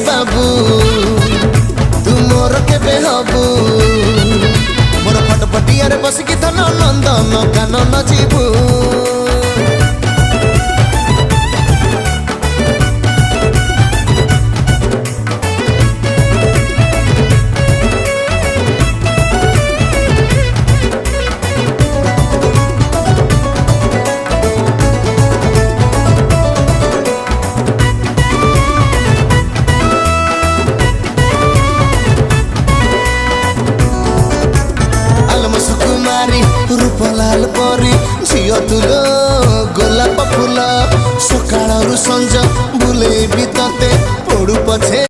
बाबू तू मोर केबे हबू मोर फटफटिया रे बसिकी धन नंदन कानन जीबू रूपलाल परी झियो तुलो गोलाप फूल सकाळरू संज बुलेबी तते पड़ू पछे।